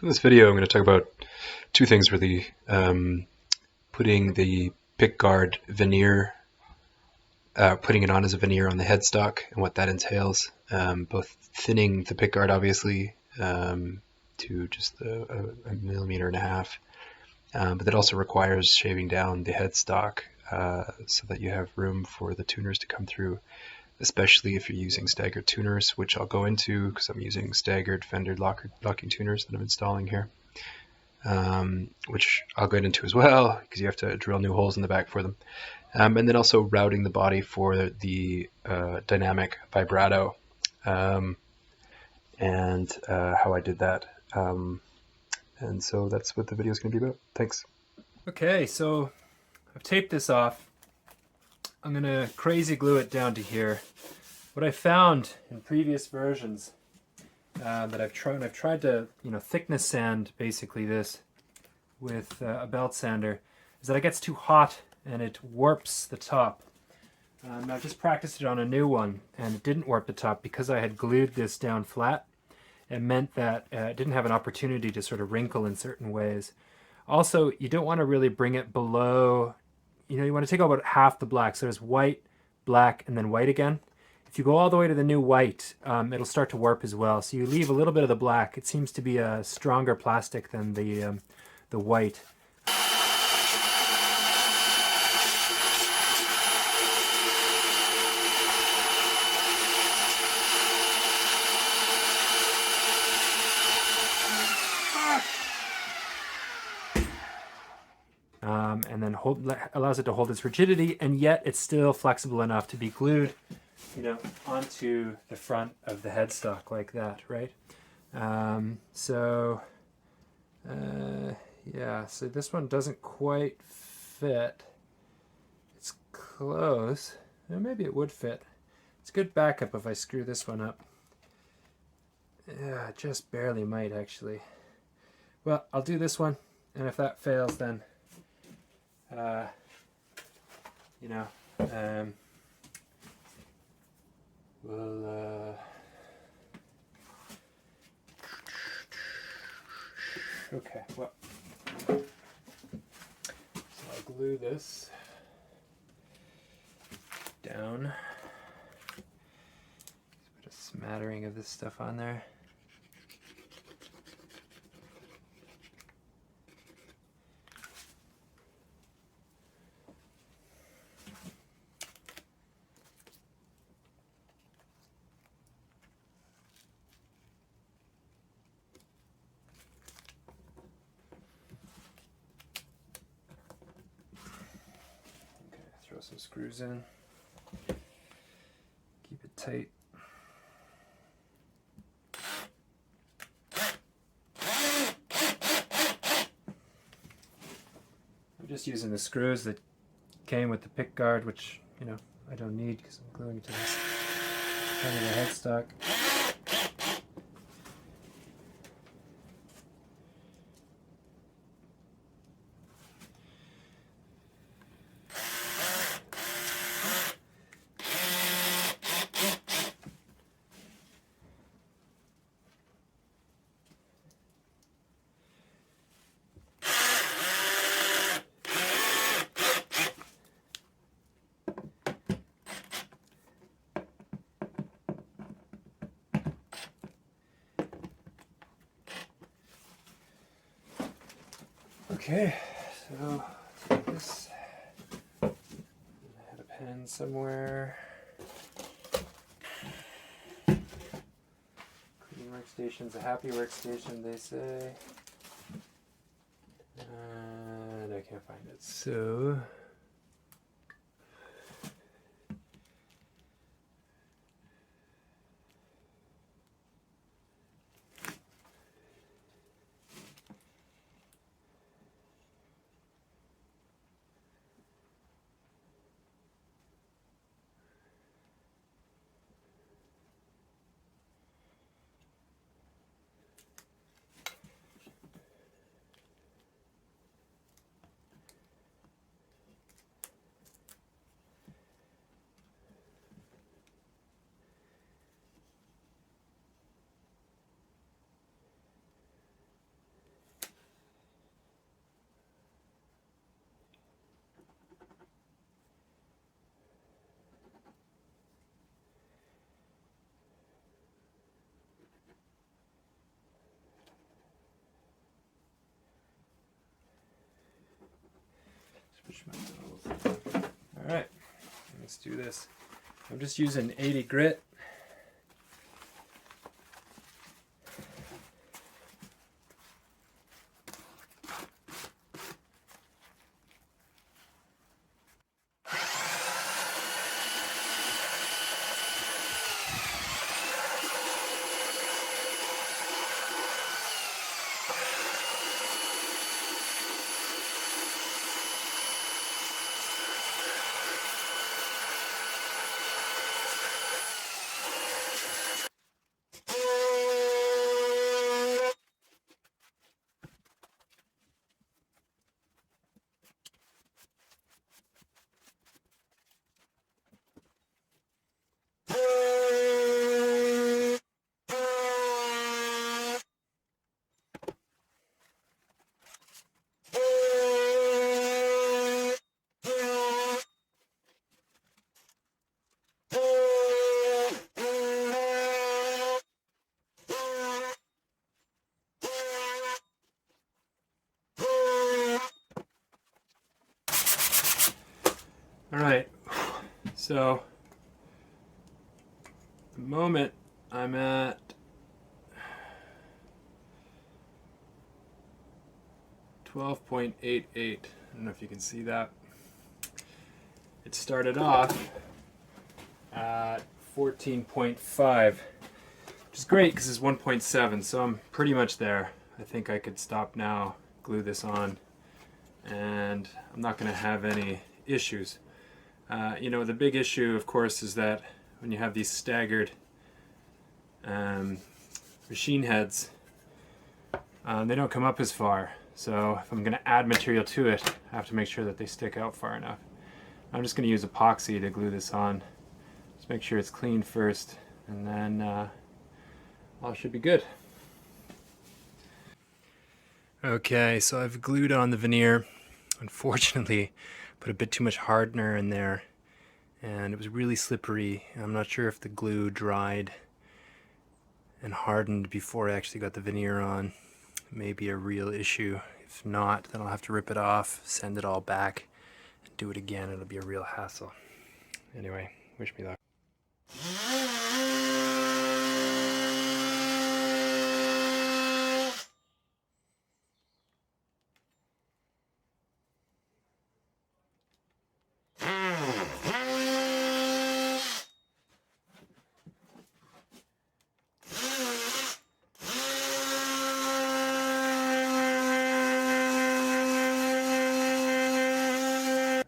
So in this video, I'm going to talk about two things really. Putting the pickguard veneer, putting it on as a veneer on the headstock and what that entails. Both thinning the pickguard, obviously, to just a millimeter and a half, but that also requires shaving down the headstock so that you have room for the tuners to come through, especially if you're using staggered tuners, which I'll go into because I'm using staggered Fender locking tuners that I'm installing here, which I'll get into as well because you have to drill new holes in the back for them. And then also routing the body for the Dynamic Vibrato, and how I did that. And so that's what the video is going to be about. Thanks. Okay, so I've taped this off. I'm going to crazy glue it down to here. What I found in previous versions that I've tried to thickness sand basically this with a belt sander, is that it gets too hot and it warps the top. I've just practiced it on a new one and it didn't warp the top because I had glued this down flat. It meant that it didn't have an opportunity to sort of wrinkle in certain ways. Also, you don't want to really bring it below, you want to take about half the black. So there's white, black, and then white again. If you go all the way to the new white, it'll start to warp as well. So you leave a little bit of the black. It seems to be a stronger plastic than the white. And then allows it to hold its rigidity, and yet it's still flexible enough to be glued, onto the front of the headstock like that, right? Yeah, so this one doesn't quite fit. It's close. Maybe it would fit. It's good backup if I screw this one up. Yeah, it just barely might actually. Well, I'll do this one, and if that fails, then we'll okay, well, so I'll glue this down. Put a smattering of this stuff on there. Throw some screws in. Keep it tight. I'm just using the screws that came with the pickguard, which I don't need because I'm gluing it to this kind of a headstock. Okay, so take this. I had a pen somewhere. Clean workstation's a happy workstation, they say. And I can't find it. So let's do this. I'm just using 80 grit. Alright, so at the moment I'm at 12.88. I don't know if you can see that. It started off at 14.5, which is great because it's 1.7, so I'm pretty much there. I think I could stop now, glue this on, and I'm not going to have any issues. You know, the big issue, of course, is that when you have these staggered machine heads, they don't come up as far. So if I'm going to add material to it, I have to make sure that they stick out far enough. I'm just going to use epoxy to glue this on. Just make sure it's clean first, and then all should be good. Okay, so I've glued on the veneer. Unfortunately, put a bit too much hardener in there, and it was really slippery. I'm not sure if the glue dried and hardened before I actually got the veneer on. It may be a real issue. If not, then I'll have to rip it off, send it all back, and do it again. It'll be a real hassle. Anyway, wish me luck.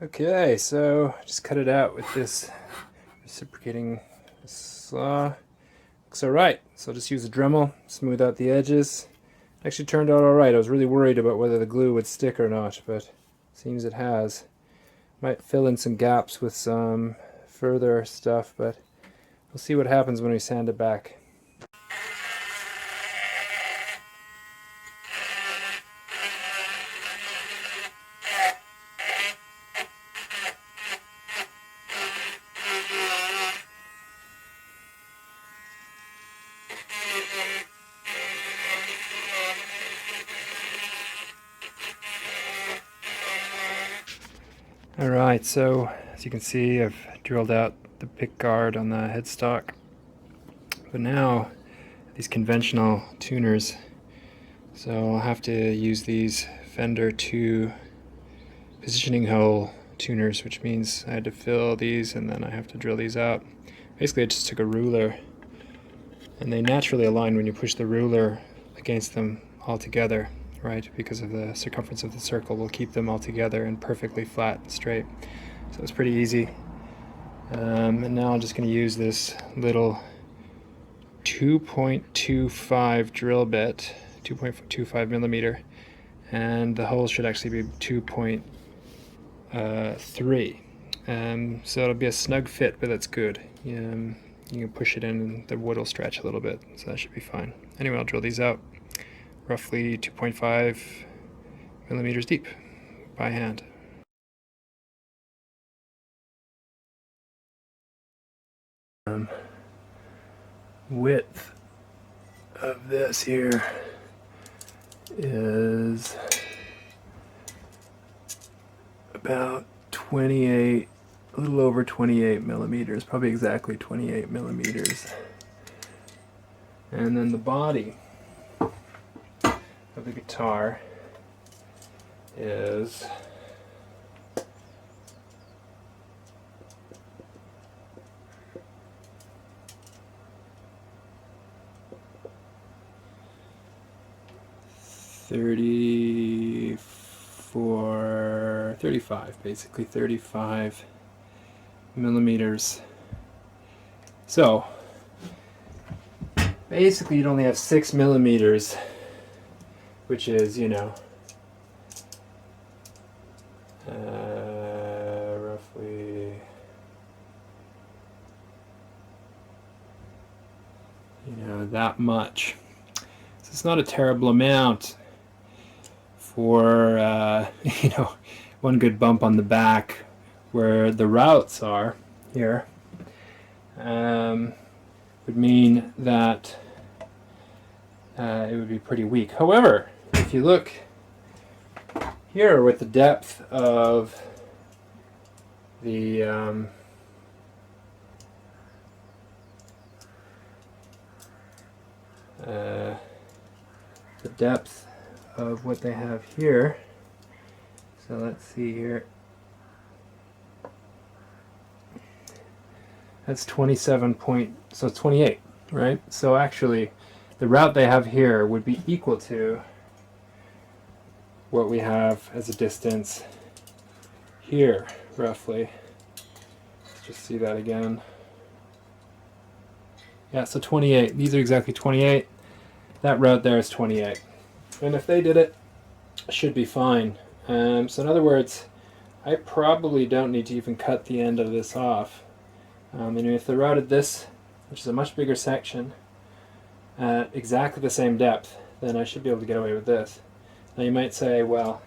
Okay, so just cut it out with this reciprocating saw. Looks alright, so I'll just use a Dremel, smooth out the edges. Actually turned out alright. I was really worried about whether the glue would stick or not, but it seems it has. Might fill in some gaps with some further stuff, but we'll see what happens when we sand it back. Alright, so as you can see, I've drilled out the pickguard on the headstock. But now, these conventional tuners, so I'll have to use these Fender 2 positioning hole tuners, which means I had to fill these and then I have to drill these out. Basically, I just took a ruler, and they naturally align when you push the ruler against them all together. Right, because of the circumference of the circle will keep them all together and perfectly flat and straight. So it's pretty easy. And now I'm just going to use this little 2.25 drill bit, 2.25 millimeter, and the hole should actually be 2.3. So it'll be a snug fit, but that's good. You can push it in and the wood will stretch a little bit, so that should be fine. Anyway, I'll drill these out. Roughly 2.5 millimeters deep by hand. Width of this here is about 28 a little over 28 millimeters, probably exactly 28 millimeters. And then the body of the guitar is 35, basically 35 millimeters. So basically you'd only have 6 millimeters, which is, you know, roughly, you know, that much. So it's not a terrible amount for, you know, one good bump on the back where the routes are here would mean that it would be pretty weak. However, if you look here with the depth of the depth of what they have here. So let's see here. That's 27 point, so it's 28, right? So actually, the route they have here would be equal to what we have as a distance here, roughly. Let's just see that again. Yeah, so 28. These are exactly 28. That route there is 28. And if they did it, it should be fine. So in other words, I probably don't need to even cut the end of this off. And if they routed this, which is a much bigger section, at exactly the same depth, then I should be able to get away with this. Now you might say, well,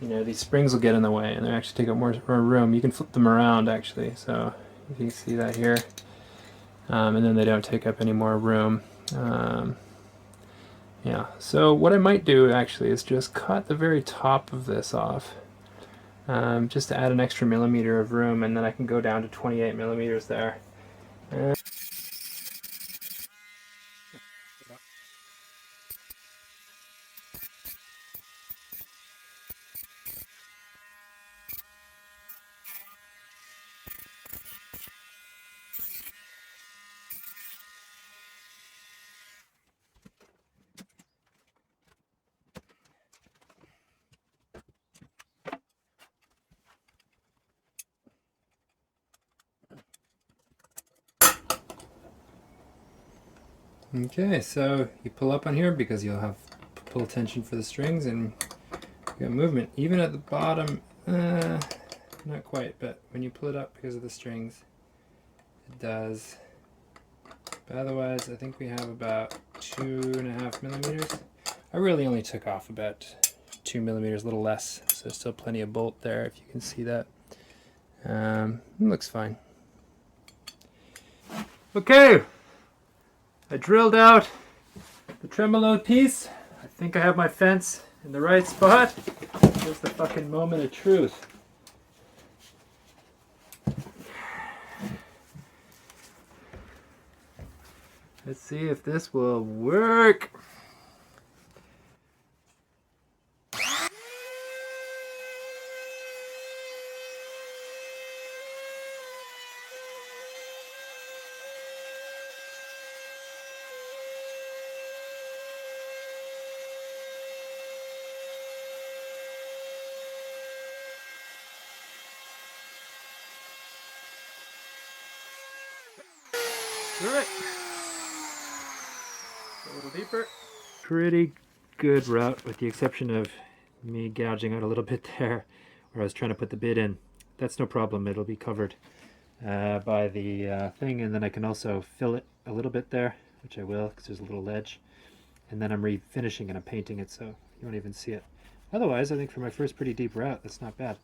you know, these springs will get in the way and they actually take up more room. You can flip them around actually, so you can see that here. And then they don't take up any more room. Yeah, so what I might do actually is just cut the very top of this off, just to add an extra millimeter of room, and then I can go down to 28 millimeters there. Okay, so you pull up on here because you'll have pull tension for the strings and you got movement. Even at the bottom, not quite, but when you pull it up because of the strings, it does. But otherwise, I think we have about 2.5 millimeters. I really only took off about 2 millimeters, a little less, so there's still plenty of bolt there if you can see that. It looks fine. Okay, I drilled out the tremolo piece. I think I have my fence in the right spot. Here's the fucking moment of truth. Let's see if this will work. Alright. A little deeper. Pretty good route with the exception of me gouging out a little bit there where I was trying to put the bit in. That's no problem, it'll be covered by the thing, and then I can also fill it a little bit there, which I will because there's a little ledge, and then I'm refinishing and I'm painting it so you won't even see it. Otherwise, I think for my first pretty deep route, that's not bad.